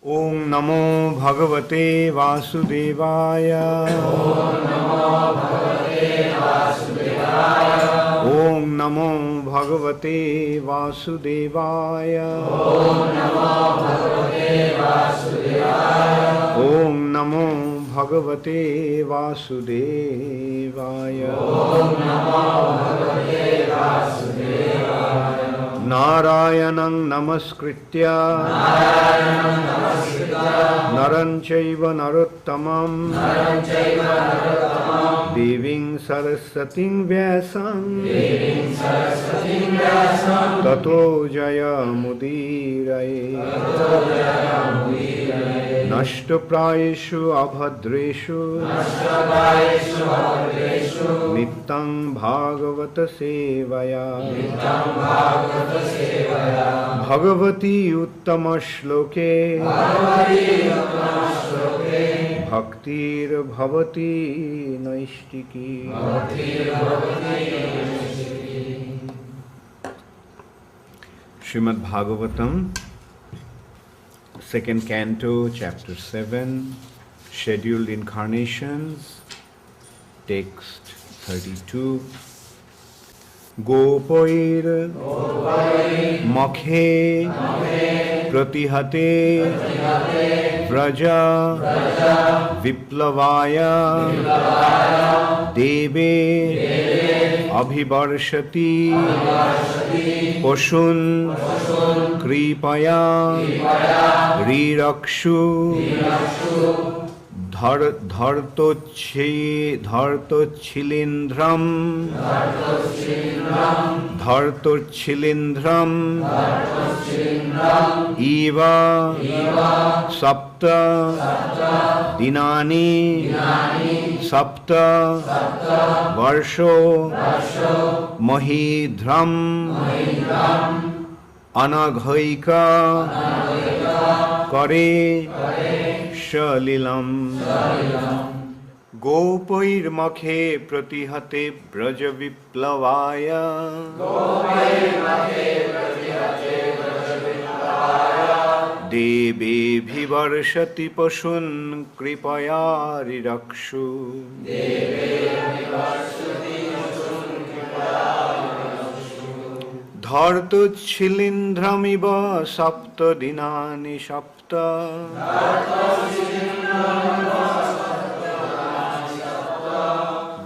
Om Namo Bhagavate Vasudevaya. Om Namo Bhagavate Vasudevaya. Om Namo Bhagavate Vasudevaya. Narayanam Namaskritya Naram Chaiva Narottamam Deving Sarasating Vyasam Tato Jaya Mudiraye Nashta Prayeshu Abhadreshu Nittang Bhagavata Sevaya Bhagavati Uttama Shloke Bhaktir Bhavati Naishtiki. Srimad Bhagavatam, second canto, chapter 7, scheduled incarnations, text 32. Gopair Makhe Pratihate Vraja Viplavaya Deve Abhivarshati Poshun Kripaya Rirakshu Dhartochilindram Eva Sapta Dinani Sapta Varsho Mahidram Anaghaika Kare Shalilam. Gopair Makhe Pratihate Braja Viplavaya Debe Bhivarshati Pashun Kripaya Rirakshu. Dharto Chilindhramiva Sapta Dinani Sapta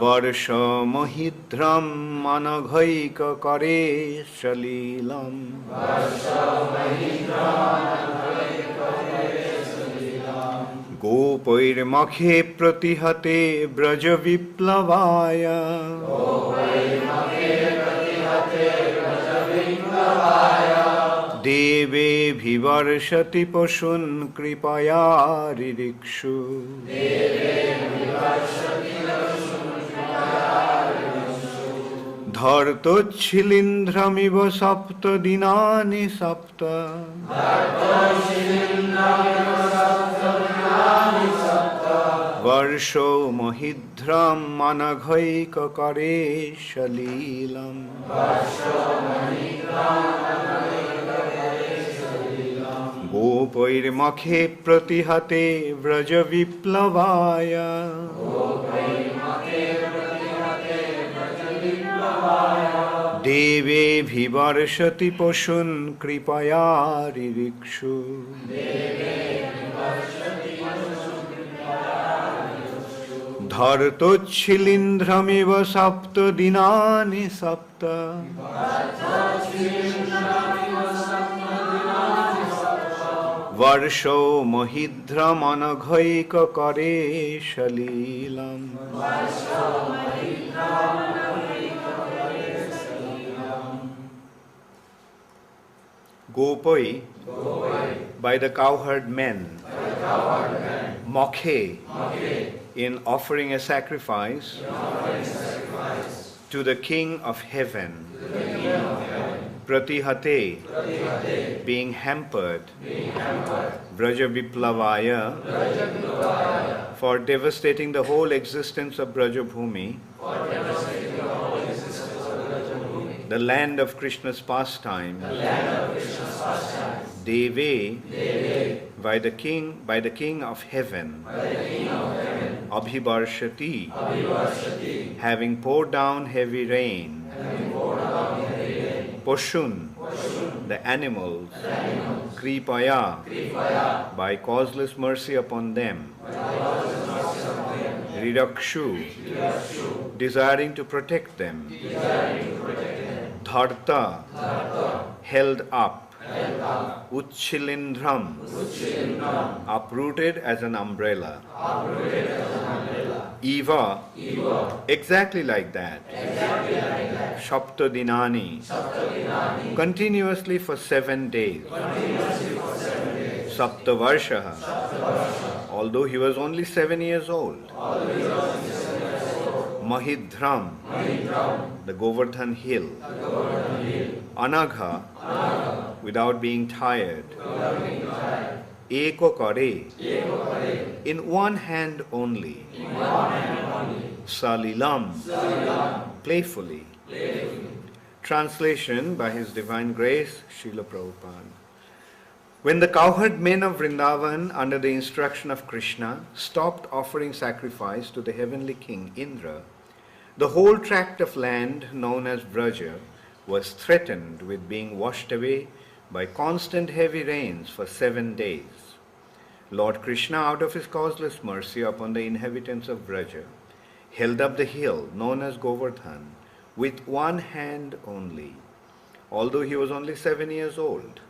Varsha Mahidram Anaghaika Kare Shalilam. Gopair Makhe Pratihate Braja Viplavaya Deve Bhivarshati Pashun Kripaya Ririkshu. Dhartochilindhramiva Sapta Dinani Sapta Varsho Mahidram Anaghaika Kare Shalilam. Gopair Makhe Pratihate Vraja Viplavaya Deve Bhivarshati Pashun Kripaya Ririkshu. Dhartochilindhramiva Sapta Dinani Sapta Varsho Mahidram Anaghaika Kare Shalilam. Gopoi, by the cowherd men, Mokhe, in offering a sacrifice to the King of Heaven, Pratihate, being hampered, Vraja Viplavaya, for devastating the whole existence of Brajabhumi, the land of Krishna's pastime, Deve, by the king of heaven, Abhivarshati, having poured down heavy rain, Poshun, the animals, Kripaya, by causeless mercy upon them, Ridakshu, desiring to protect them, Dharta, held up, Uchchilindram, uprooted as an umbrella, Eva, exactly like that, Shaptadinani, continuously for 7 days, Saptavarshaha, although he was only 7 years old, Mahidram, the Govardhan hill, Anagha, without being tired, Ekokare, in one hand only, Salilam, playfully. Translation by His Divine Grace, Srila Prabhupada. When the cowherd men of Vrindavan, under the instruction of Krishna, stopped offering sacrifice to the heavenly king Indra, the whole tract of land known as Vraja was threatened with being washed away by constant heavy rains for 7 days. Lord Krishna, out of his causeless mercy upon the inhabitants of Vraja, held up the hill known as Govardhan with one hand only, although he was only 7 years old.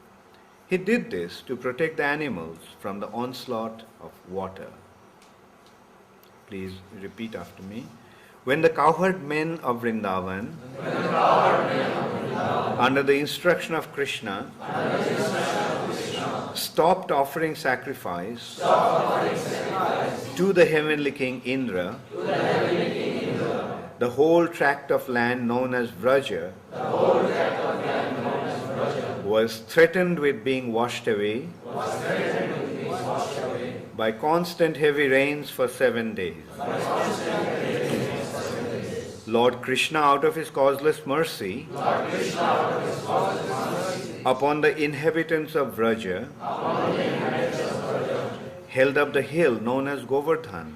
He did this to protect the animals from the onslaught of water. Please repeat after me. When the cowherd men of Vrindavan, under the instruction of Krishna, stopped offering sacrifice to the heavenly king Indra, the whole tract of land known as Vraja was threatened with being washed away by constant heavy rains for 7 days. Lord Krishna, out of his causeless mercy, upon the inhabitants of Vraja, held up the hill known as Govardhan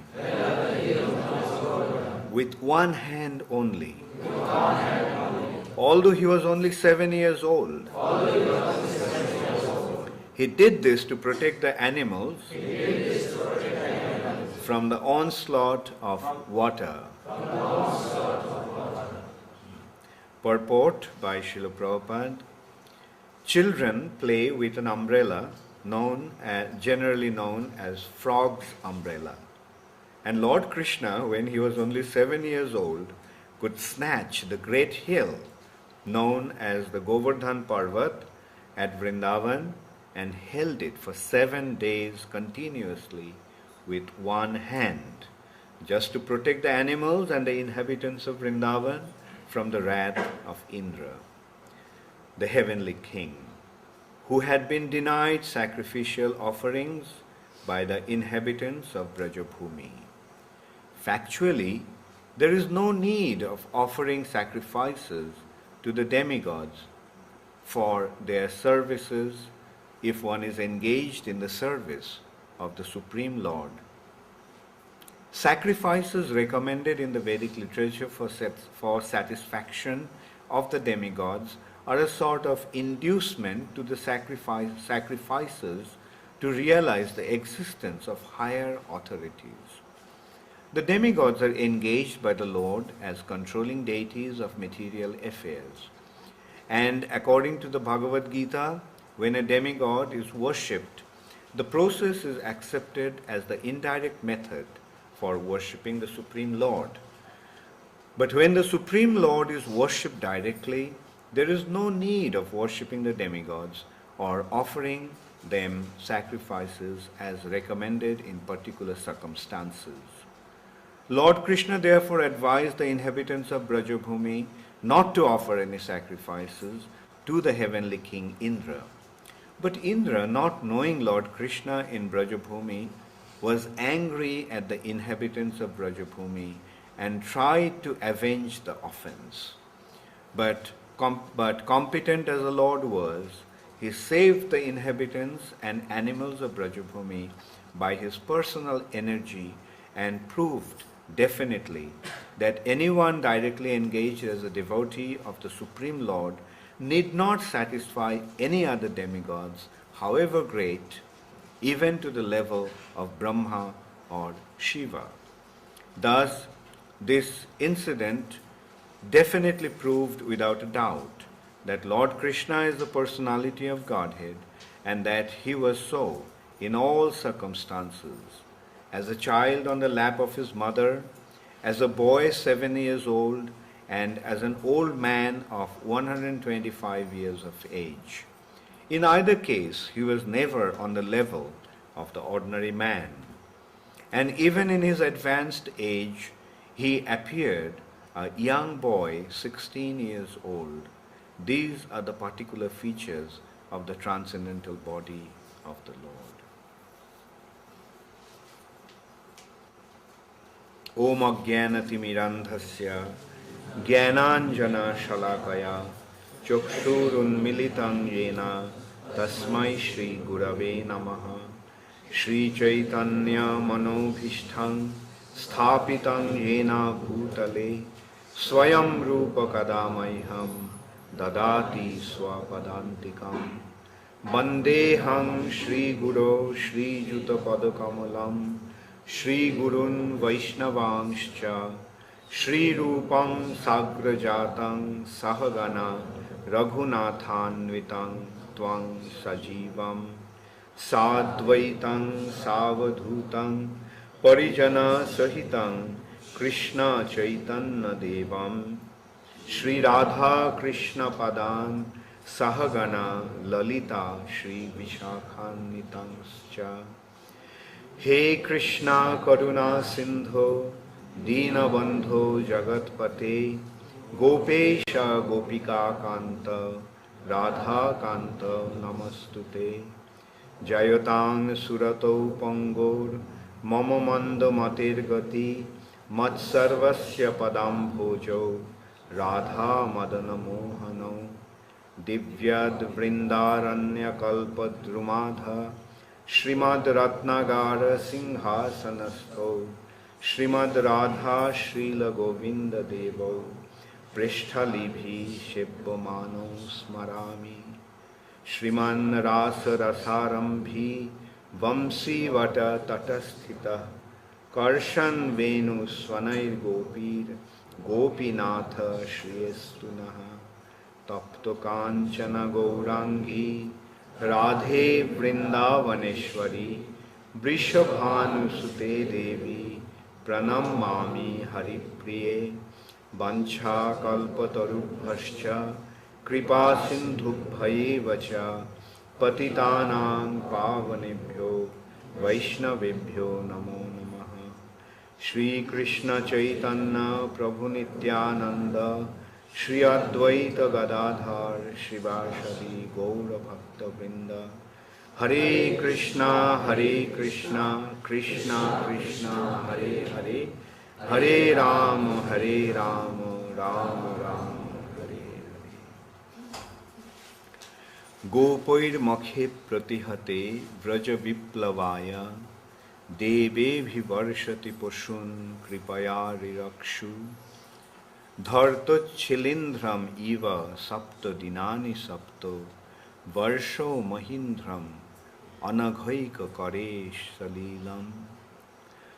with one hand only, although he was only 7 years old. He did this to protect the animals from the onslaught of water. Purport by Srila Prabhupada. Children play with an umbrella generally known as frog's umbrella. And Lord Krishna, when he was only 7 years old, could snatch the great hill known as the Govardhan Parvat at Vrindavan and held it for 7 days continuously with one hand, just to protect the animals and the inhabitants of Vrindavan from the wrath of Indra, the heavenly king, who had been denied sacrificial offerings by the inhabitants of Brajabhumi. Factually, there is no need of offering sacrifices to the demigods for their services if one is engaged in the service of the Supreme Lord. Sacrifices recommended in the Vedic literature for satisfaction of the demigods are a sort of inducement to the sacrifices to realize the existence of higher authorities. The demigods are engaged by the Lord as controlling deities of material affairs. And according to the Bhagavad Gita, when a demigod is worshipped, the process is accepted as the indirect method for worshipping the Supreme Lord. But when the Supreme Lord is worshipped directly, there is no need of worshipping the demigods or offering them sacrifices as recommended in particular circumstances. Lord Krishna therefore advised the inhabitants of Brajabhumi not to offer any sacrifices to the heavenly king Indra. But Indra, not knowing Lord Krishna in Brajabhumi, was angry at the inhabitants of Brajabhumi and tried to avenge the offense. But But competent as the Lord was, he saved the inhabitants and animals of Brajabhumi by his personal energy and proved definitely that anyone directly engaged as a devotee of the Supreme Lord need not satisfy any other demigods, however great, even to the level of Brahma or Shiva. Thus, this incident definitely proved without a doubt that Lord Krishna is the personality of Godhead and that he was so in all circumstances. As a child on the lap of his mother, as a boy 7 years old, and as an old man of 125 years of age. In either case, he was never on the level of the ordinary man. And even in his advanced age, he appeared a young boy, 16 years old. These are the particular features of the transcendental body of the Lord. Om Ajnanatimirandhasya Jnananjana Shalakaya Chakshurunmilitam Yena Tasmai Shri Gurave Namaha Shri Chaitanya Manobhishtham Sthapitam Yena Bhutale Swayam Rupa Kadamaiham Dadati Swapadantikam Bandeham Shri Guru Shri Juta Padakamalam Shri Gurun Vaishnavangscha Shri Rupam Sagrajatam Sahagana Raghunathanvitam Twang Sajivam Sadvaitam Savadhutam Parijana Sahitam Krishna Chaitanya Devam Shri Radha Krishna Padan Sahagana Lalita Shri Vishakhanitangscha He Krishna Karuna Sindho Dinabandho Jagatpate Gopesha Gopika Kanta Radha Kanta Namastute Jayatang Surato Pangor Mama Manda Matir Gati Matsarvasya Padam Bhojo Radha Madana Mohano Divyad Vrindaranya Kalpadrumadha Srimad Ratnagara Singhasanasto Srimad Radha Srila Govinda Devo Prishtalibhi Shibbamano Smarami Shriman Rasa Rasarambhi Vamsi Vata Tatasthita Karshan Venu Swanair Gopir Gopinatha Shriyastunaha Tapto Kanchana Gaurangi Radhe Vrindavaneshwari Vrishabhanusute Devi Pranamami Haripriye Vancha Kalpatarubhascha Kripa Sindhubhye Vacha Patitanang Pavanebhyo Vaishnavebhyo Namo Namaha Shri Krishna Chaitanya Prabhu Nityananda Shri Advaita Gadadhar Shivashadi Gaura Bhakta Vrinda Hare Krishna Krishna Krishna Hare Hare Hare Ram Ram Ram Hare Hare Gopair Makhe Pratihate Vraja Viplavaya Deve Bhivarshati Poshun Kripaya Rirakshu Dharto Chilindram Eva Sapta Dinani Sapto Varsho Mahindram Anaghaika Karesh Salilam.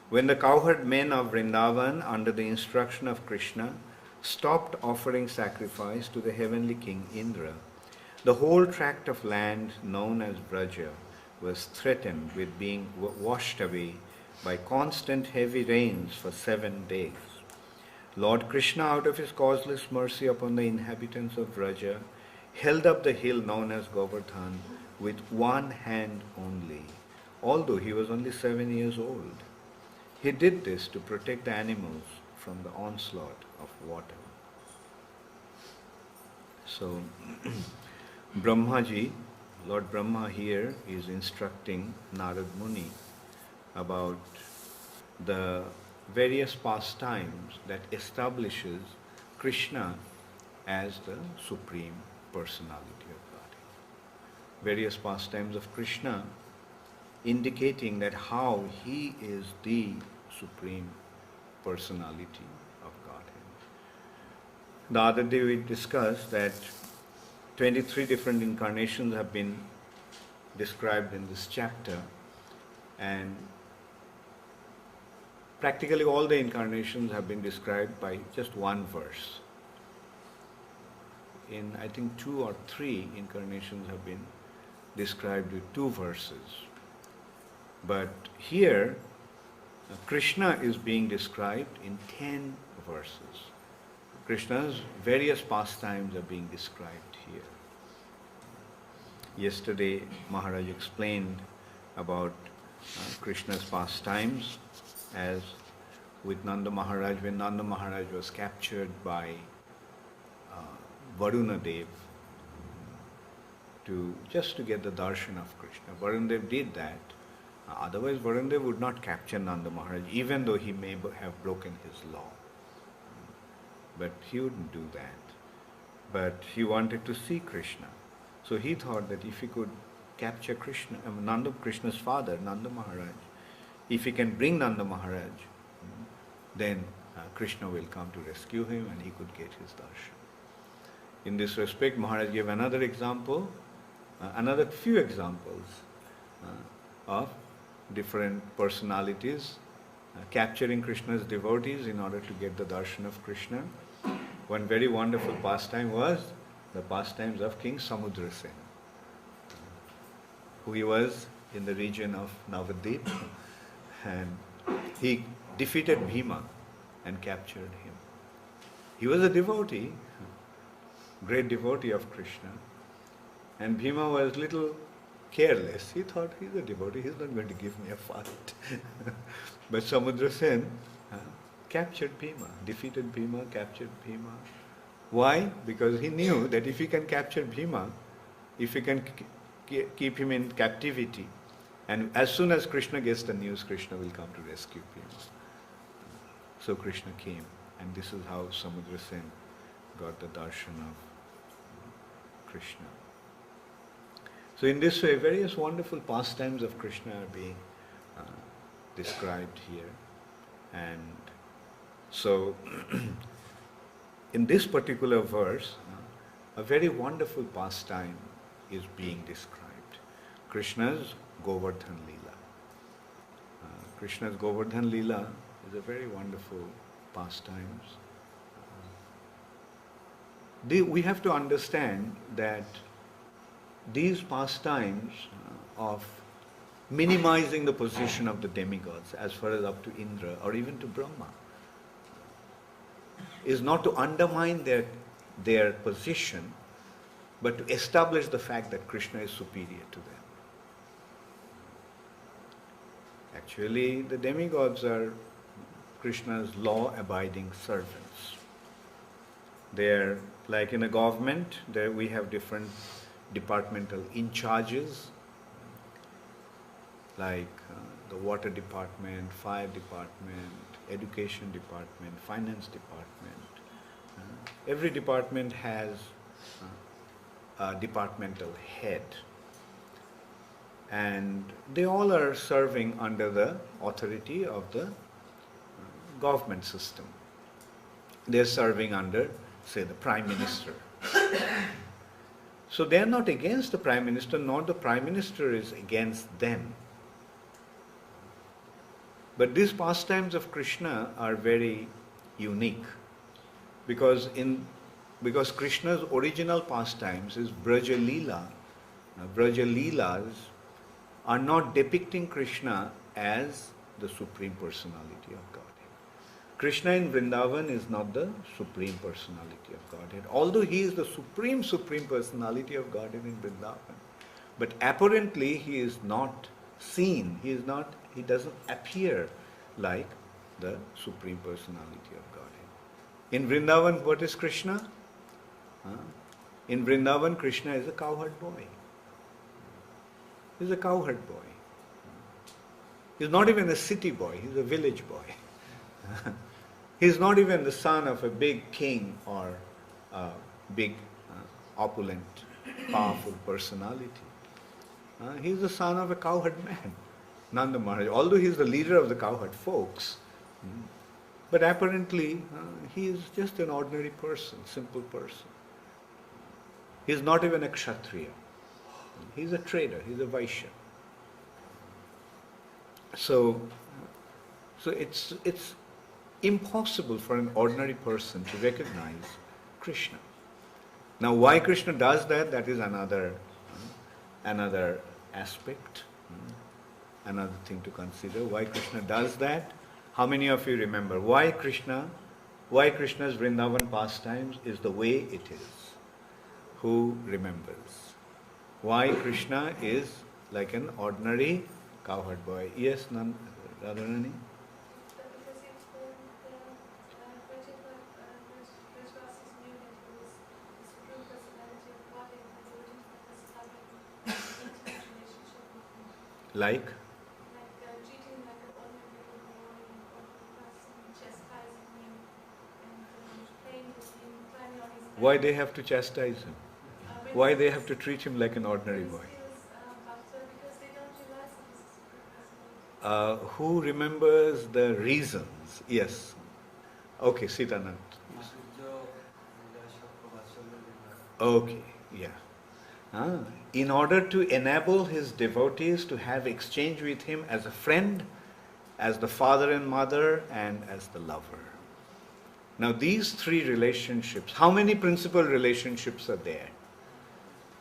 When the cowherd men of Vrindavan, under the instruction of Krishna, stopped offering sacrifice to the heavenly king Indra, the whole tract of land known as Vraja was threatened with being washed away by constant heavy rains for 7 days. Lord Krishna, out of his causeless mercy upon the inhabitants of Vraja, held up the hill known as Govardhan with one hand only, although he was only 7 years old. He did this to protect the animals from the onslaught of water. So, Brahmaji, Lord Brahma here is instructing Narad Muni about the various pastimes that establishes Krishna as the Supreme Personality of Godhead. Various pastimes of Krishna indicating that how he is the Supreme Personality of Godhead. The other day we discussed that 23 different incarnations have been described in this chapter, and practically all the incarnations have been described by just one verse. In, I think, 2 or 3 incarnations have been described with 2 verses. But here, Krishna is being described in 10 verses. Krishna's various pastimes are being described here. Yesterday, Maharaj explained about Krishna's pastimes as with Nanda Maharaj, when Nanda Maharaj was captured by Varuna Dev just to get the darshan of Krishna. Varuna Dev did that. Otherwise, Varuna Dev would not capture Nanda Maharaj, even though he may have broken his law. But he wouldn't do that. But he wanted to see Krishna. So he thought that if he could capture Krishna, Nanda, Krishna's father, Nanda Maharaj, if he can bring Nanda Maharaj, then Krishna will come to rescue him and he could get his darshan. In this respect, Maharaj gave another example, another few examples of different personalities capturing Krishna's devotees in order to get the darshan of Krishna. One very wonderful pastime was the pastimes of King Samudrasen, who he was in the region of Navadvip, and he defeated Bhima and captured him. He was a devotee, great devotee of Krishna, and Bhima was little careless. He thought, he's a devotee, he's not going to give me a fight. But Samudrasen captured Bhima, defeated Bhima, captured Bhima. Why? Because he knew that if he can capture Bhima, if he can keep him in captivity, and as soon as Krishna gets the news, Krishna will come to rescue Bhima. So Krishna came, and this is how Samudrasen got the darshan of Krishna. So in this way, various wonderful pastimes of Krishna are being described here. And so, in this particular verse, a very wonderful pastime is being described. Krishna's Govardhan Leela. Krishna's Govardhan Leela is a very wonderful pastime. We have to understand that these pastimes of minimizing the position of the demigods as far as up to Indra or even to Brahma is not to undermine their position, but to establish the fact that Krishna is superior to them. Actually, the demigods are Krishna's law-abiding servants. They're like in a government, there we have different departmental in-charges, like the water department, fire department, education department, finance department. Every department has a departmental head, and they all are serving under the authority of the government system. They're serving under, say, the Prime Minister. So they are not against the Prime Minister, nor the Prime Minister is against them. But these pastimes of Krishna are very unique because Krishna's original pastimes is Braja Leela. Now, Braja Leelas are not depicting Krishna as the Supreme Personality of Godhead. Krishna in Vrindavan is not the Supreme Personality of Godhead, although he is the Supreme Personality of Godhead in Vrindavan. But apparently he is not seen, he doesn't appear like the Supreme Personality of Godhead. In Vrindavan, what is Krishna? In Vrindavan, Krishna is a cowherd boy. He's a cowherd boy. He's not even a city boy, he's a village boy. He's not even the son of a big king or big, opulent, powerful personality. He is the son of a cowherd man, Nanda Maharaj. Although he is the leader of the cowherd folks, but apparently he is just an ordinary person, simple person. He is not even a kshatriya. He is a trader, he is a Vaishya. So it's impossible for an ordinary person to recognize Krishna. Now, why Krishna does that, that is another aspect, another thing to consider. Why Krishna does that? How many of you remember why Krishna's Vrindavan pastimes is the way it is? Who remembers? Why Krishna is like an ordinary cowherd boy? Yes, Radharani? Like? Treating him like an ordinary person, chastising him and playing with him, climbing on his back. Why they have to chastise him? Why they have to treat him like an ordinary boy? Because they don't realize that this is a personality. Who remembers the reasons? Yes. Okay, Sitanand. Okay, yeah. In order to enable his devotees to have exchange with him as a friend, as the father and mother, and as the lover. Now these three relationships, how many principal relationships are there?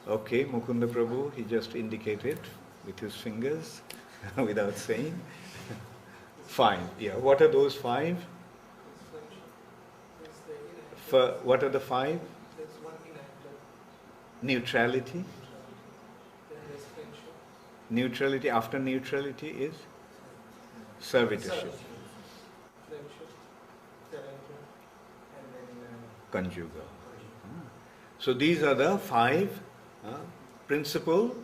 Okay, Mukunda Prabhu, he just indicated with his fingers without saying. 5. Yeah, what are those 5? What are the 5? Neutrality. Neutrality, after neutrality is servitorship. Conjugal. So these are the 5 principal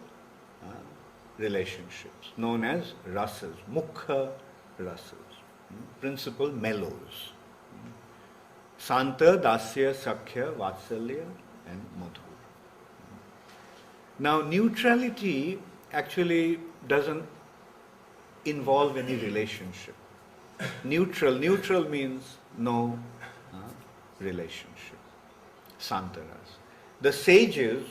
relationships known as rasas, mukha rasas, principal mellows. Santa, Dasya, Sakhya, Vatsalya and Madhur. Now neutrality actually doesn't involve any relationship. Neutral means no relationship. Santaras. The sages,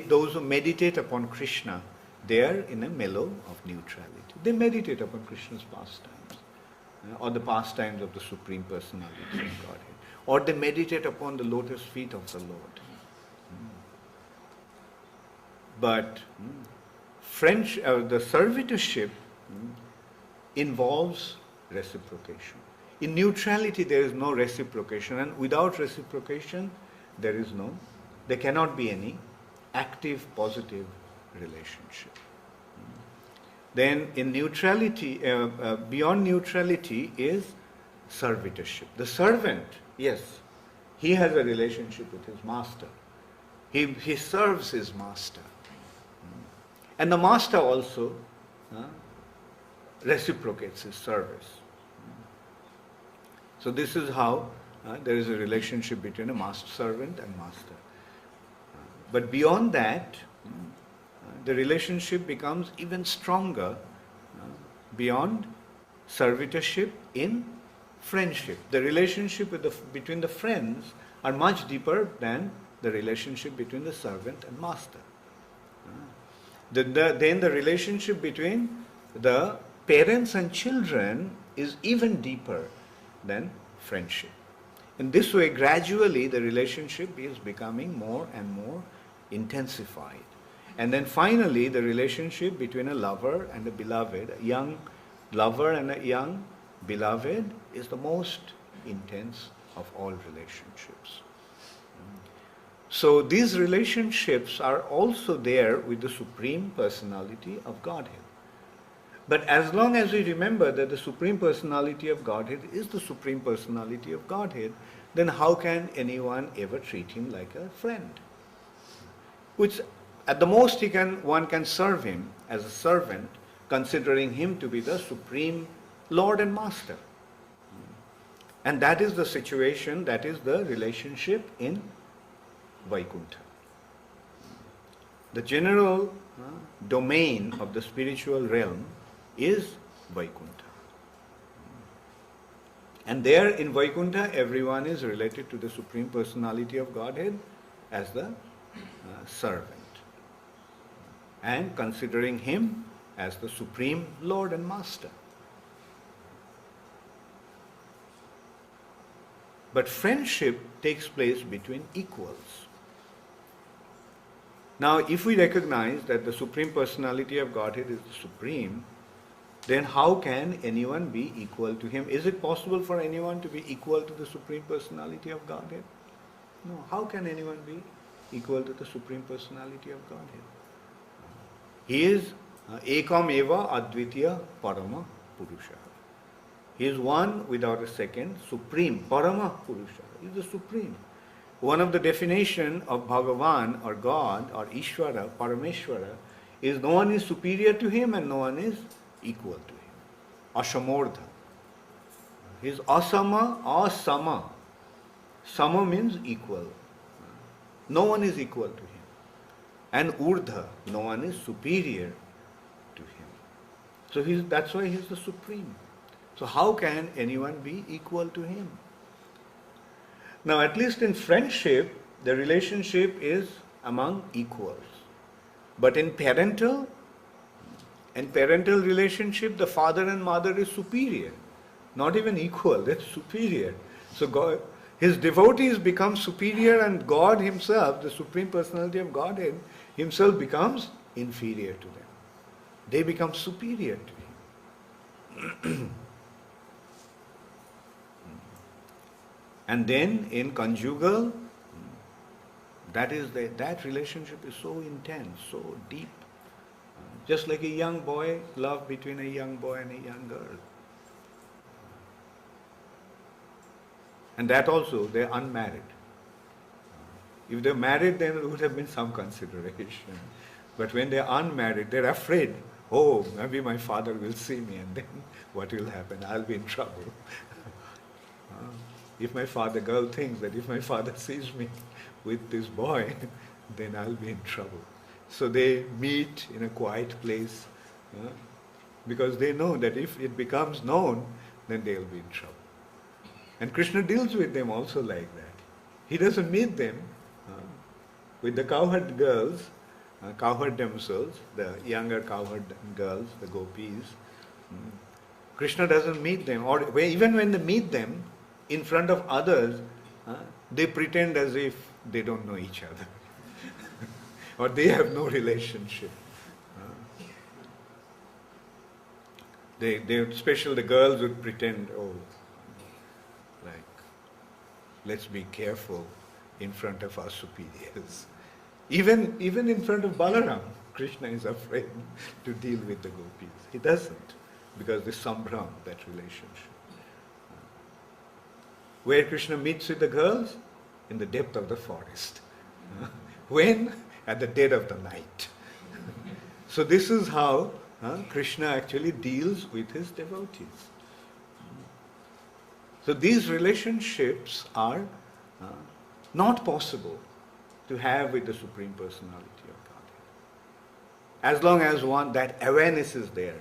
those who meditate upon Krishna, they are in a mellow of neutrality. They meditate upon Krishna's pastimes, or the pastimes of the Supreme Personality of Godhead, or they meditate upon the lotus feet of the Lord. But the servitorship involves reciprocation. In neutrality there is no reciprocation, and without reciprocation there cannot be any active positive relationship. Then in neutrality, beyond neutrality is servitorship. The servant, yes, he has a relationship with his master. He serves his master. And the master also reciprocates his service. So this is how there is a relationship between a master servant and master. But beyond that, the relationship becomes even stronger beyond servitorship in friendship. The relationship between the friends are much deeper than the relationship between the servant and master. Then the relationship between the parents and children is even deeper than friendship. In this way, gradually the relationship is becoming more and more intensified. And then finally, the relationship between a lover and a beloved, a young lover and a young beloved, is the most intense of all relationships. So these relationships are also there with the Supreme Personality of Godhead. But as long as we remember that the Supreme Personality of Godhead is the Supreme Personality of Godhead, then how can anyone ever treat him like a friend? Which at the most one can serve him as a servant, considering him to be the Supreme Lord and Master. And that is the situation, that is the relationship in Vaikuntha. The general domain of the spiritual realm is Vaikuntha. And there in Vaikuntha, everyone is related to the Supreme Personality of Godhead as the servant, and considering him as the Supreme Lord and Master. But friendship takes place between equals. Now, if we recognize that the Supreme Personality of Godhead is the Supreme, then how can anyone be equal to him? Is it possible for anyone to be equal to the Supreme Personality of Godhead? No. How can anyone be equal to the Supreme Personality of Godhead? He is Ekam Eva Advitiya Parama Purusha. He is one without a second, Supreme, Parama Purusha. He is the Supreme. One of the definition of Bhagavan or God or Ishvara, Parameshvara, is no one is superior to him and no one is equal to him. Ashamordha. He is asama, asama. Sama means equal. No one is equal to him. And urdha, no one is superior to him. So that's why he is the Supreme. So how can anyone be equal to him? Now, at least in friendship, the relationship is among equals. But in parental relationship, the father and mother is superior. Not even equal, they're superior. So God, his devotees become superior, and God himself, the Supreme Personality of Godhead, himself becomes inferior to them. They become superior to him. And then in conjugal, that relationship is so intense, so deep. Just like a young boy, love between a young boy and a young girl. And that also, they're unmarried. If they're married, then there would have been some consideration. But when they're unmarried, they're afraid. Oh, maybe my father will see me, and then what will happen? I'll be in trouble. If my girl thinks that if my father sees me with this boy, then I'll be in trouble. So they meet in a quiet place, because they know that if it becomes known, then they'll be in trouble. And Krishna deals with them also like that. He doesn't meet them with the cowherd girls, cowherd damsels, the younger cowherd girls, the gopis. Krishna doesn't meet them, or even when they meet them in front of others, they pretend as if they don't know each other. Or they have no relationship. Especially the girls would pretend, let's be careful in front of our superiors. Even in front of Balaram, Krishna is afraid to deal with the gopis. He doesn't, because there's sambram, that relationship. Where Krishna meets with the girls? In the depth of the forest. When? At the dead of the night. So this is how Krishna actually deals with his devotees. So these relationships are not possible to have with the Supreme Personality of Godhead. As long as that awareness is there,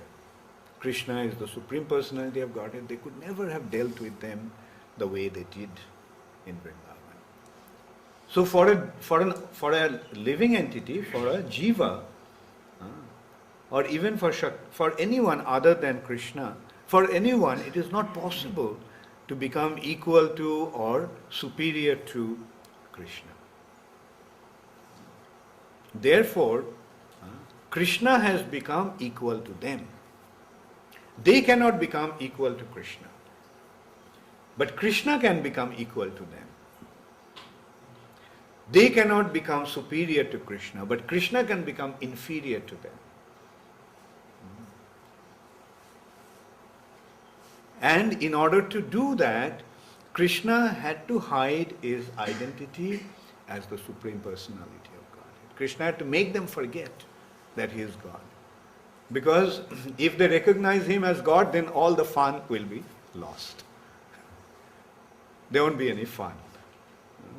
Krishna is the Supreme Personality of Godhead, they could never have dealt with them the way they did in Vrindavan. So for a living entity, for a jiva, or even for anyone other than Krishna, for anyone it is not possible to become equal to or superior to Krishna. Therefore, Krishna has become equal to them. They cannot become equal to Krishna. But Krishna can become equal to them. They cannot become superior to Krishna, but Krishna can become inferior to them. And in order to do that, Krishna had to hide his identity as the Supreme Personality of Godhead. Krishna had to make them forget that he is God. Because if they recognize him as God, then all the fun will be lost. There won't be any fun.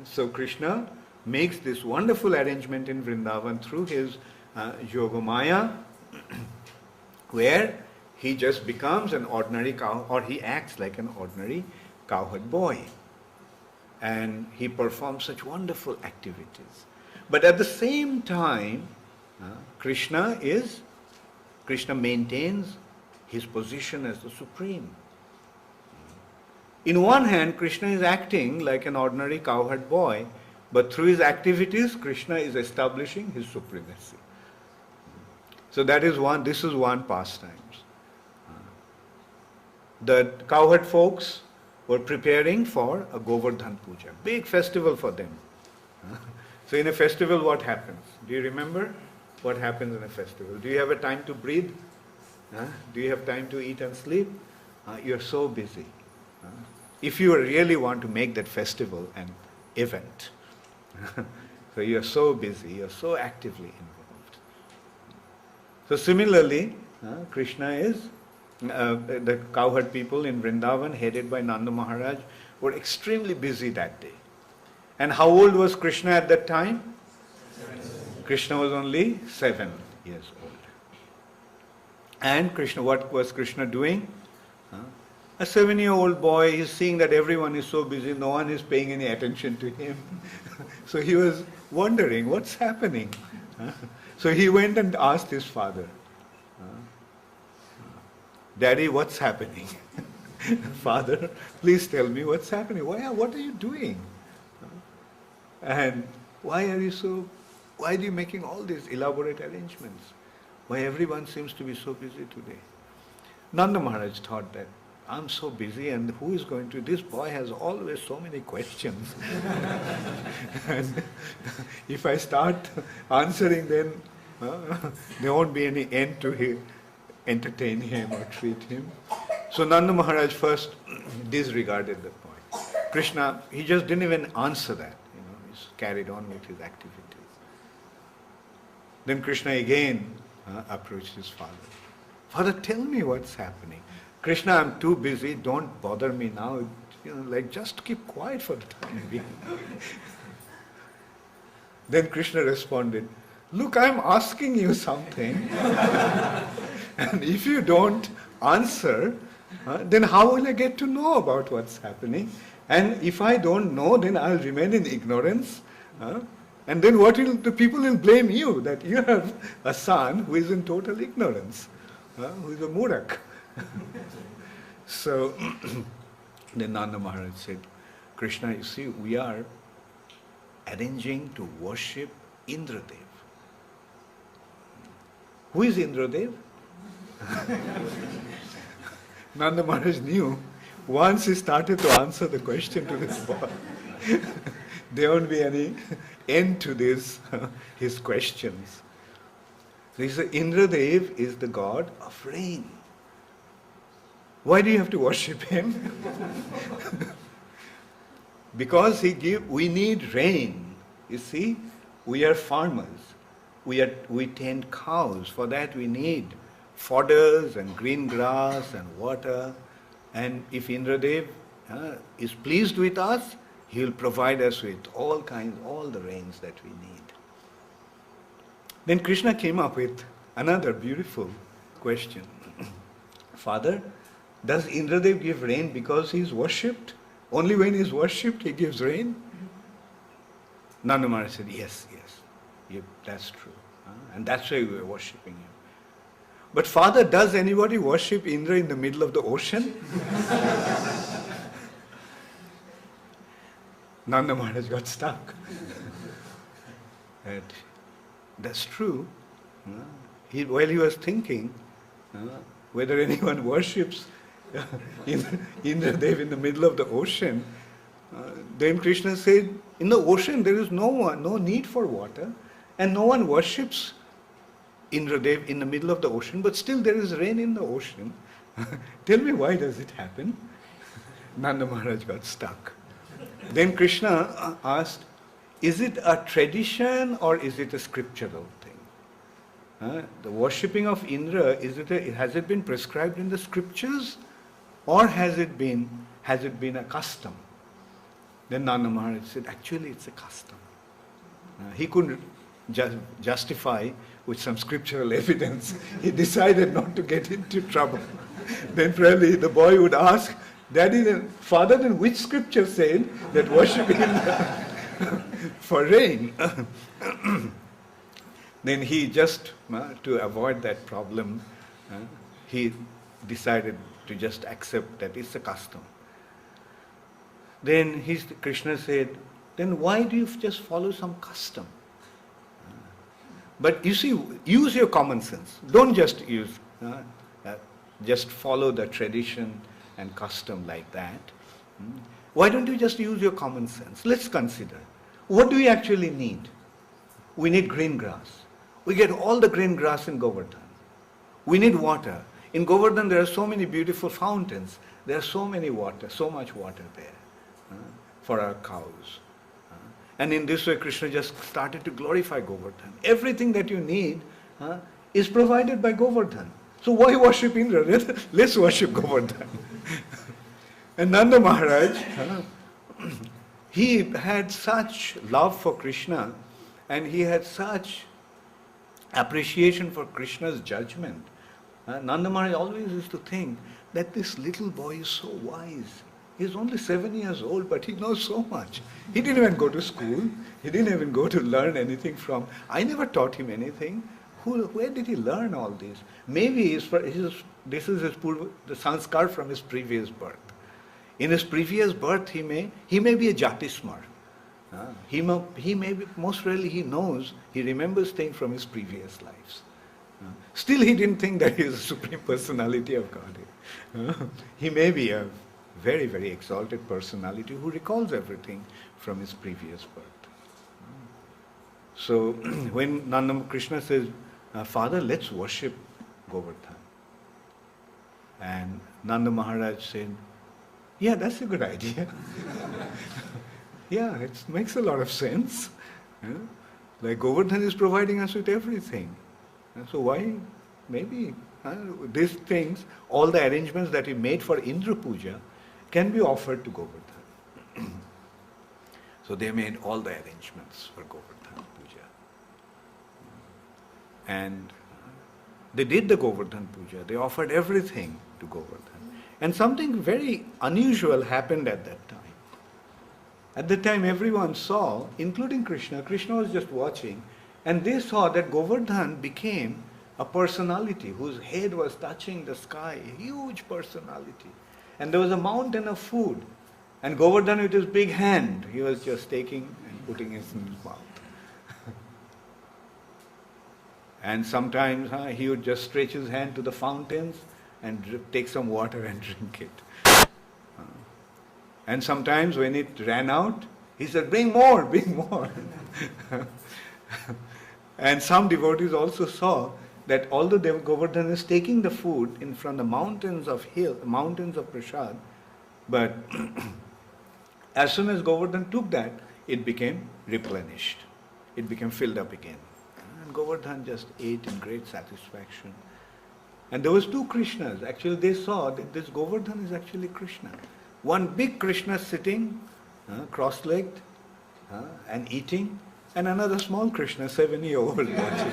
So Krishna makes this wonderful arrangement in Vrindavan through his Yogamaya, where he just becomes an ordinary cow, or he acts like an ordinary cowherd boy. And he performs such wonderful activities. But at the same time, Krishna maintains his position as the supreme. In one hand, Krishna is acting like an ordinary cowherd boy, but through his activities, Krishna is establishing his supremacy. So this is one pastime. The cowherd folks were preparing for a Govardhan Puja, big festival for them. So in a festival, what happens? Do you remember what happens in a festival? Do you have a time to breathe? Do you have time to eat and sleep? You're so busy. If you really want to make that festival an event, so you're so busy, you're so actively involved. So similarly, Krishna is, the cowherd people in Vrindavan, headed by Nanda Maharaj, were extremely busy that day. And how old was Krishna at that time? 7. Krishna was only 7 years old. And Krishna, what was Krishna doing? A 7-year-old boy is seeing that everyone is so busy, no one is paying any attention to him. So he was wondering, what's happening? So he went and asked his father, Daddy, what's happening? Father, please tell me what's happening. What are you doing? And why are you making all these elaborate arrangements? Why everyone seems to be so busy today? Nanda Maharaj thought that, I'm so busy, and who is going to, this boy has always so many questions. And if I start answering, then there won't be any end to him, entertain him or treat him. So Nanda Maharaj first disregarded the point. Krishna, he just didn't even answer that. He's carried on with his activities. Then Krishna again approached his father. Father, tell me what's happening. Krishna, I'm too busy, don't bother me now. Just keep quiet for the time being. Then Krishna responded, look, I'm asking you something. And if you don't answer, then how will I get to know about what's happening? And if I don't know, then I'll remain in ignorance. And then the people will blame you, that you have a son who is in total ignorance, who is a murak. So then Nanda Maharaj said, Krishna, you see, we are arranging to worship Indradev. Who is Indradev? Nanda Maharaj knew once he started to answer the question to this boy, there won't be any end to his questions. So he said, Indradev is the god of rain. Why do you have to worship him? Because we need rain. You see, we are farmers. We tend cows. For that we need fodders and green grass and water. And if Indradev is pleased with us, he will provide us with all the rains that we need. Then Krishna came up with another beautiful question. Father, does Indradev give rain because he is worshipped? Only when he is worshipped he gives rain? Nanda Maharaj said, yes, that's true. And that's why we are worshipping him. But Father, does anybody worship Indra in the middle of the ocean? Nanda Maharaj got stuck. That's true. While he was thinking whether anyone worships Indradev in the middle of the ocean, then Krishna said, in the ocean there is no need for water, and no one worships Indradev in the middle of the ocean, but still there is rain in the ocean. Tell me, why does it happen? Nanda Maharaj got stuck. Then Krishna asked, is it a tradition or is it a scriptural thing? The worshipping of Indra, has it been prescribed in the scriptures, or has it been a custom? Then Nanda Maharaj said, actually it's a custom. He couldn't justify with some scriptural evidence. He decided not to get into trouble. Then probably the boy would ask, Daddy, then, Father, then which scripture said that worship Indra for rain? Then he just, to avoid that problem, he decided to just accept that it's a custom. Then Krishna said, then why do you just follow some custom? But you see, use your common sense. Don't just just follow the tradition and custom like that. Why don't you just use your common sense? Let's consider. What do we actually need? We need green grass. We get all the green grass in Govardhan. We need water. In Govardhan there are so many beautiful fountains. There are so much water there for our cows. And in this way Krishna just started to glorify Govardhan. Everything that you need is provided by Govardhan. So why worship Indra? Let's worship Govardhan. And Nanda Maharaj, he had such love for Krishna and he had such appreciation for Krishna's judgment. Nanda Maharaj always used to think that this little boy is so wise. He's only 7 years old, but he knows so much. He didn't even go to school. He didn't even go to learn anything from. I never taught him anything. Where did he learn all this? Maybe this is the sanskar from his previous birth. In his previous birth, he may be a jatismar. He may be, most rarely he knows, he remembers things from his previous lives. Still, he didn't think that he is the Supreme Personality of Godhead. He may be a very, very exalted personality who recalls everything from his previous birth. So, when Nanda Krishna says, Father, let's worship Govardhan. And Nanda Maharaj said, yeah, that's a good idea. Yeah, it makes a lot of sense. Like Govardhan is providing us with everything. So why, maybe these things, all the arrangements that he made for Indra Puja can be offered to Govardhan. So they made all the arrangements for Govardhan Puja. And they did the Govardhan Puja. They offered everything to Govardhan. And something very unusual happened at that time. At that time everyone saw, including Krishna, Krishna was just watching, and they saw that Govardhan became a personality whose head was touching the sky, a huge personality. And there was a mountain of food. And Govardhan with his big hand, he was just taking and putting it in his mouth. And sometimes he would just stretch his hand to the fountains and take some water and drink it. And sometimes when it ran out, he said, bring more, bring more. And some devotees also saw that although Govardhan is taking the food in from the mountains of Prasad, but as soon as Govardhan took that, it became replenished. It became filled up again. And Govardhan just ate in great satisfaction. And there was two Krishnas. Actually, they saw that this Govardhan is actually Krishna. One big Krishna sitting, cross-legged, and eating, and another small Krishna, 7-year-old, watching.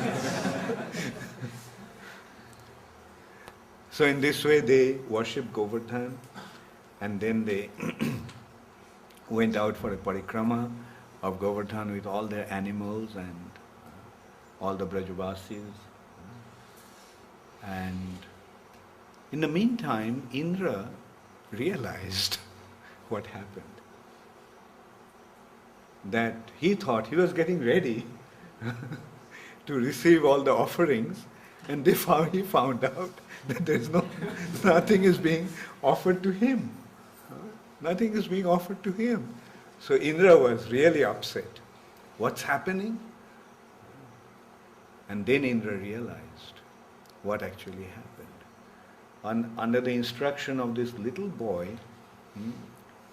So in this way they worshipped Govardhan, and then they went out for a parikrama of Govardhan with all their animals and all the Brajavasis. And in the meantime, Indra realized what happened. That he thought he was getting ready to receive all the offerings, and he found out that nothing is being offered to him. Nothing is being offered to him. So Indra was really upset. What's happening? And then Indra realized what actually happened. Under the instruction of this little boy,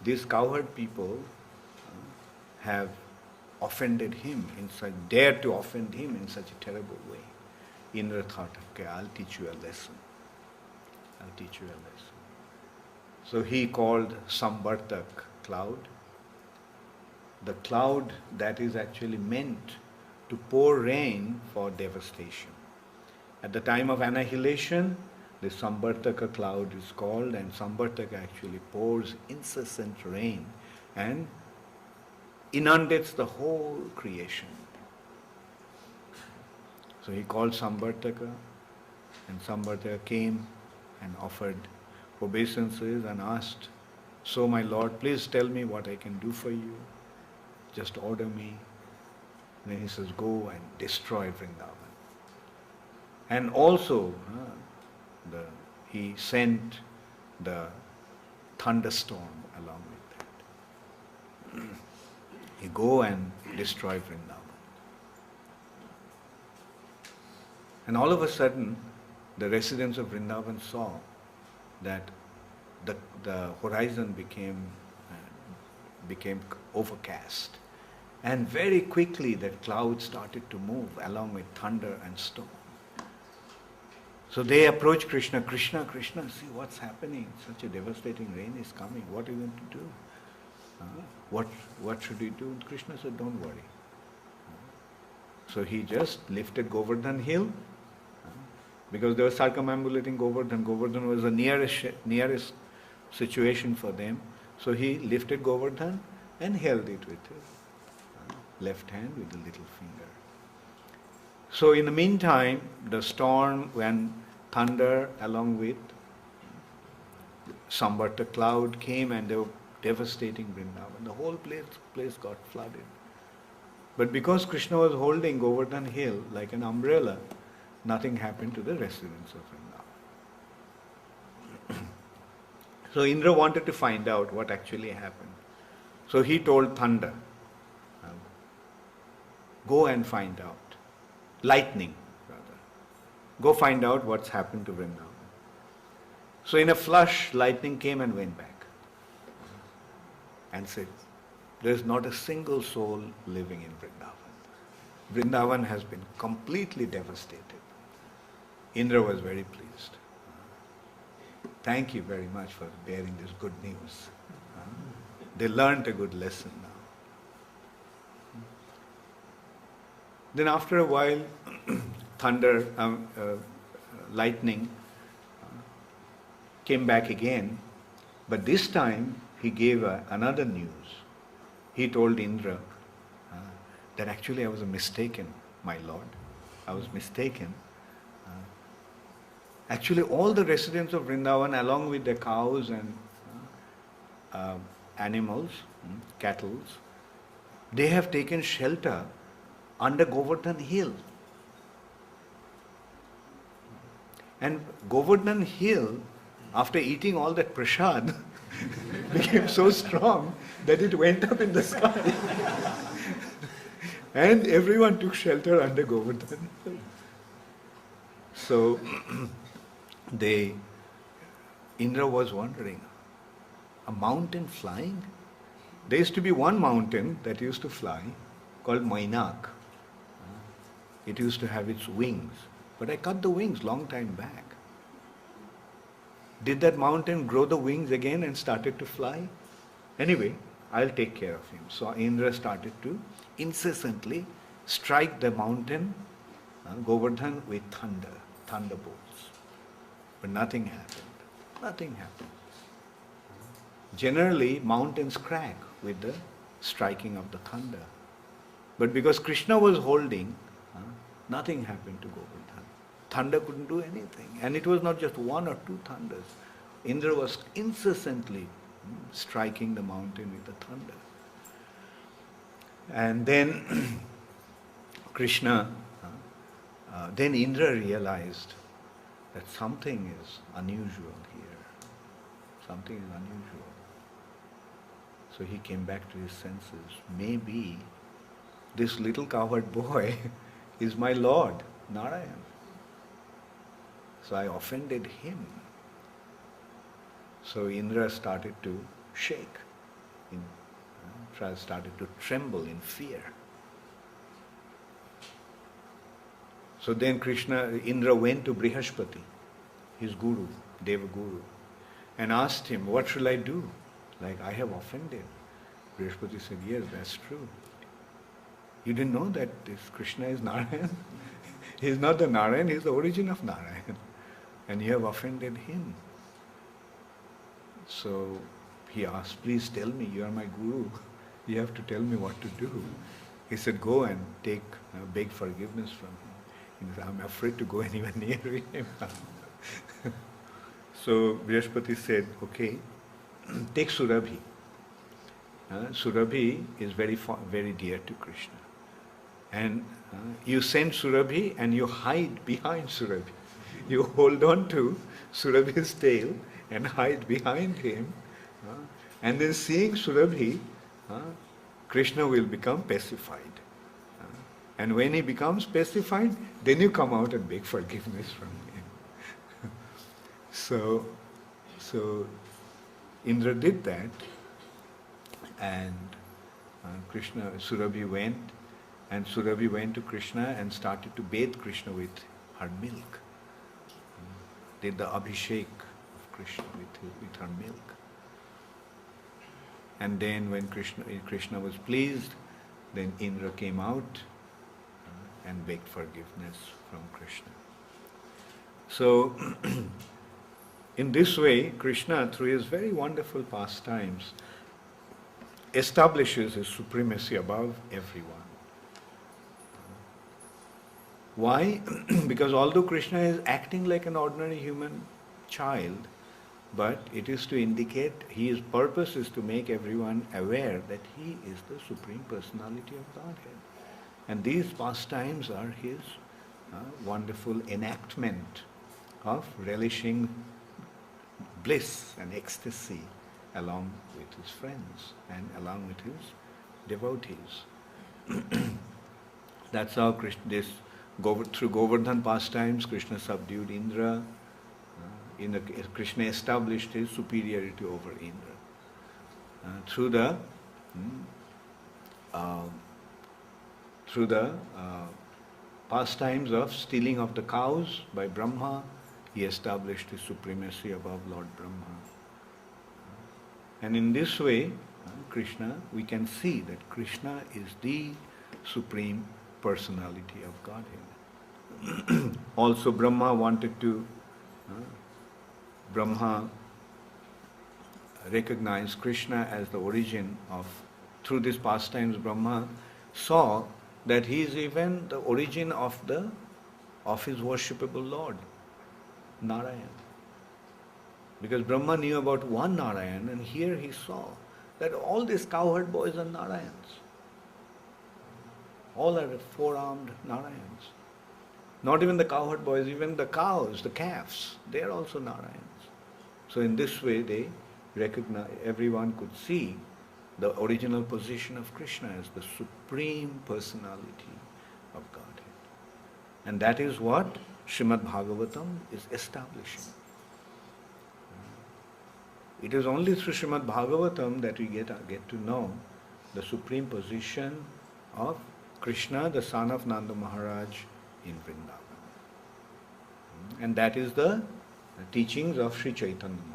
these cowherd people have offended him, dared to offend him in such a terrible way. Indra thought, okay, I'll teach you a lesson. I'll teach you a lesson. So he called Sambartak cloud. The cloud that is actually meant to pour rain for devastation. At the time of annihilation, the Sambartaka cloud is called, and Sambartaka actually pours incessant rain and inundates the whole creation. So he called Sambartaka, and Sambartaka came and offered obeisances and asked, "So my Lord, please tell me what I can do for you. Just order me." And then he says, "Go and destroy Vrindavan." And also, he sent the thunderstorm along with that. He go and destroy Vrindavan. And all of a sudden, the residents of Vrindavan saw that the horizon became overcast. And very quickly that cloud started to move along with thunder and storm. So they approached Krishna. "Krishna, Krishna, see what's happening. Such a devastating rain is coming. What are you going to do? What should we do?" Krishna said, "Don't worry." So he just lifted Govardhan hill, because they were circumambulating Govardhan. Govardhan was the nearest situation for them. So he lifted Govardhan and held it with his left hand with the little finger. So in the meantime, the storm and thunder along with Sambarta cloud came and they were devastating Vrindavan. The whole place got flooded. But because Krishna was holding Govardhan hill like an umbrella, nothing happened to the residents of Vrindavan. So Indra wanted to find out what actually happened. So he told thunder, "Go and find out." Lightning, rather. "Go find out what's happened to Vrindavan." So in a flash, lightning came and went back and said, "There's not a single soul living in Vrindavan. Vrindavan has been completely devastated." Indra was very pleased. "Thank you very much for bearing this good news." They learned a good lesson now. Then after a while, thunder, lightning came back again, but this time he gave another news. He told Indra that actually I was mistaken, my lord. I was mistaken. Actually all the residents of Vrindavan, along with their cows and animals, cattle, they have taken shelter under Govardhan hill. And Govardhan hill, after eating all that prasad, became so strong that it went up in the sky. And everyone took shelter under Govardhan hill. So Indra was wondering, a mountain flying? There used to be one mountain that used to fly called Mainak. It used to have its wings, but I cut the wings long time back. Did that mountain grow the wings again and started to fly? Anyway, I'll take care of him. So Indra started to incessantly strike the mountain, Govardhan, with thunderbolts. But nothing happened. Nothing happened. Generally, mountains crack with the striking of the thunder. But because Krishna was holding, nothing happened to Govardhan. Thunder couldn't do anything. And it was not just one or two thunders. Indra was incessantly striking the mountain with the thunder. And then then Indra realized that something is unusual here. Something is unusual. So he came back to his senses. Maybe this little cowherd boy is my Lord, Narayan. So I offended him. So Indra started to shake, started to tremble in fear. So then Indra went to Brihaspati, his guru, Deva Guru, and asked him, "What shall I do? Like I have offended." Brihaspati said, "Yes, that's true. You didn't know that this Krishna is Narayan? He is not the Narayan, he is the origin of Narayan. And you have offended him. So he asked, please tell me, you are my guru. You have to tell me what to do. He said, go and beg forgiveness from him. He said, I'm afraid to go anywhere near him. So Brihaspati said, okay, take Surabhi. Surabhi is very dear to Krishna. And you send Surabhi and you hide behind Surabhi. You hold on to Surabhi's tail and hide behind him. And then seeing Surabhi, Krishna will become pacified. And when he becomes pacified, then you come out and beg forgiveness from him. So Indra did that, and Surabhi went, and Surabhi went to Krishna and started to bathe Krishna with her milk. Did the abhishek of Krishna with her milk. And then when Krishna was pleased, then Indra came out and begged forgiveness from Krishna. So, in this way, Krishna, through his very wonderful pastimes, establishes his supremacy above everyone. Why? Because although Krishna is acting like an ordinary human child, but it is to indicate his purpose is to make everyone aware that he is the Supreme Personality of Godhead. And these pastimes are his wonderful enactment of relishing bliss and ecstasy along with his friends and along with his devotees. That's how through Govardhan pastimes, Krishna subdued Indra. Krishna established his superiority over Indra. Through the pastimes of stealing of the cows by Brahma, he established his supremacy above Lord Brahma. And in this way, we can see that Krishna is the Supreme Personality of Godhead. Also Brahma recognized Krishna as the origin of, through these pastimes Brahma saw that he is even the origin of his worshipable Lord, Narayan. Because Brahma knew about one Narayan, and here he saw that all these cowherd boys are Narayans. All are four-armed Narayans. Not even the cowherd boys, even the cows, the calves, they are also Narayans. So in this way they everyone could see the original position of Krishna as the Supreme Personality of Godhead. And that is what Srimad Bhagavatam is establishing. It is only through Srimad Bhagavatam that we get to know the supreme position of Krishna, the son of Nanda Maharaj in Vrindavan. And that is the teachings of Sri Chaitanya Mahaprabhu.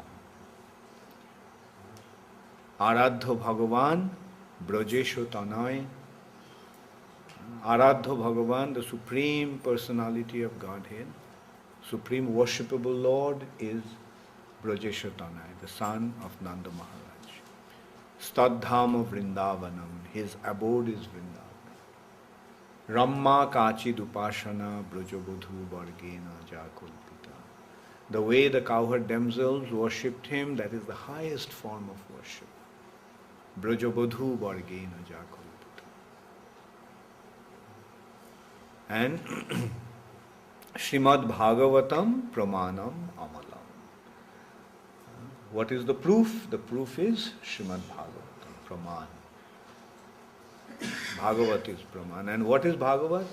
Aradho Bhagavan, Brajesho Tanay. Aradho Bhagavan, the Supreme Personality of Godhead, Supreme Worshipable Lord is Brajesho Tanay, the son of Nanda Maharaj. Stadham of Vrindavanam, his abode is Vrindavan. Ramma Kachi Dupashana Brajabodhu Vargena Jakulpita. The way the cowherd damsels worshipped him, that is the highest form of worship. Brajabodhu Vargena Jakulpita. And Srimad Bhagavatam Pramanam Amalam. What is the proof? The proof is Srimad Bhagavatam, Praman. Bhagavat is Praman. And what is Bhagavat?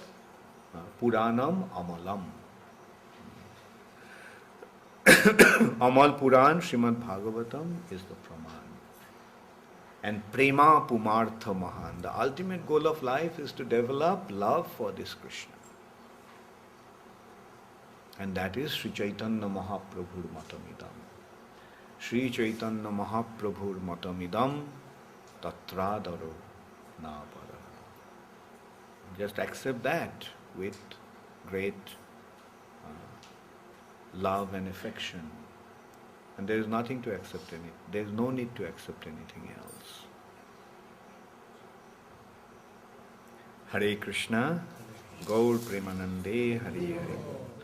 Puranam Amalam. Amal Puran, Srimad Bhagavatam is the Praman. And Prema Pumartha Mahan. The ultimate goal of life is to develop love for this Krishna. And that is Sri Chaitanya Mahaprabhur Matamidam. Sri Chaitanya Mahaprabhur Matamidam Tatradaro Navara. just accept that with great love and affection. And there is nothing to accept in it. There is no need to accept anything else. Hare Krishna, Gaur Premanande, Hare Hare.